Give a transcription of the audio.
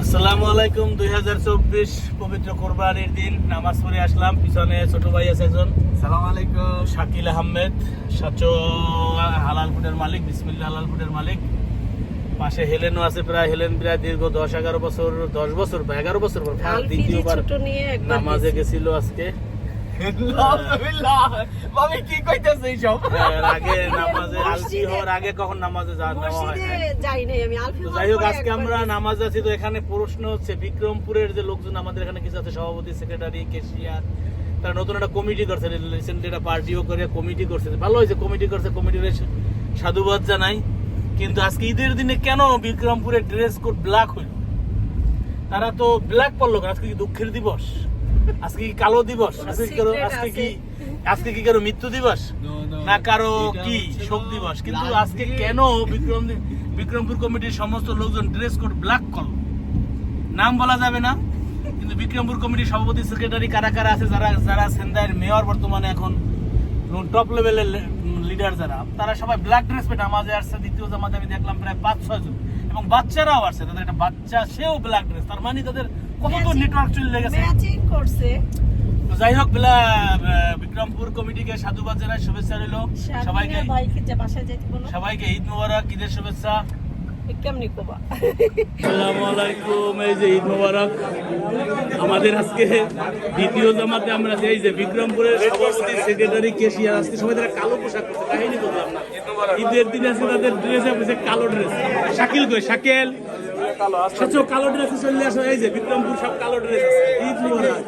আসসালামু আলাইকুম। 2024 পবিত্র কোরবানির দিন নামাজ পড়ে আসলাম। পিছনে ছোট ভাই আছে একজন, সালাম আলাইকুম। শাকিল আহমেদ, সাচো হালাল ফুডের মালিক, বিসমিল্লাহ হালাল ফুডের মালিক। পাশে হেলেনও আছে, হেলেন প্রায় দীর্ঘ 10-11 বছর, 10 বছর বা 11 বছর পর দ্বিতীয়বার নামাজে গেছিল আজকে। ভাবি কি কইতেছে এইসব? আগে নামাজে আলফি হওয়ার আগে কখন নামাজে যাওয়া হয় না। তো যাই হোক, আজকে আমরা নামাজ আছি। তো এখানে প্রশ্ন হচ্ছে, বিক্রমপুরের যে লোকজন আমাদের এখানে কিছু আছে, সভাপতি, সেক্রেটারি, ক্যাশিয়ার, তারা নতুন একটা কমিটি করছে, রিসেন্টলি একটা পার্টিও করে কমিটি করছে। ভালো হয়েছে কমিটি করছে, কমিটির সাধুবাদ জানাই। কিন্তু আজকে ঈদের দিনে কেন বিক্রমপুরের ড্রেস কোড ব্ল্যাক হইল? তারা তো ব্ল্যাক পড়লো, আজকে কি দুঃখের দিবস? আজকে কি কালো দিবস? আজকে কি কারো মৃত্যু দিবস না কারো কি শোক দিবস? কিন্তু আজকে কেন বিক্রমপুর কমিটির সমস্ত লোকজন ড্রেস কোড ব্ল্যাক করলো? নাম বলা যাবে না, কিন্তু বিক্রমপুর কমিটির সভাপতি, সেক্রেটারি কারা কারা আছে, যারা সেন্দাইয়ের মেয়র বর্তমানে এখন টপ লেভেলের লিডার, তারা সবাই ব্ল্যাক ড্রেস পরে নামাজে আসছে। দ্বিতীয় জামাতে আমি দেখলাম প্রায় 5-6 জন, এবং বাচ্চারাও আসছে। তাদের একটা বাচ্চা, সেও ব্ল্যাক ড্রেস। তার মানে তাদের কত তো নেটওয়ার্ক চলে গেছে। তো যাই হোক, বিক্রমপুর কমিটিকে সাধুবাদ জানাই, শুভেচ্ছা রইল সবাইকে। ঈদ মোবারক, ঈদের শুভেচ্ছা। আসসালামু আলাইকুম। এই যে ঈদ মোবারক। আমাদের আজকে দ্বিতীয় জামাতে আমরা এই যে বিক্রমপুরের সভাপতি, সেক্রেটারি, ক্যাশিয়ার, আজকে সবাই তারা কালো পোশাক করছে। কাহিনী বললাম না, ঈদের দিন আছে তাদের ড্রেস আছে কালো ড্রেস। শাকিল কই? শাকিল কালো ড্রেসে চলে আসো। এই যে বিক্রমপুর সব কালো ড্রেস আছে। ঈদ মোবারক।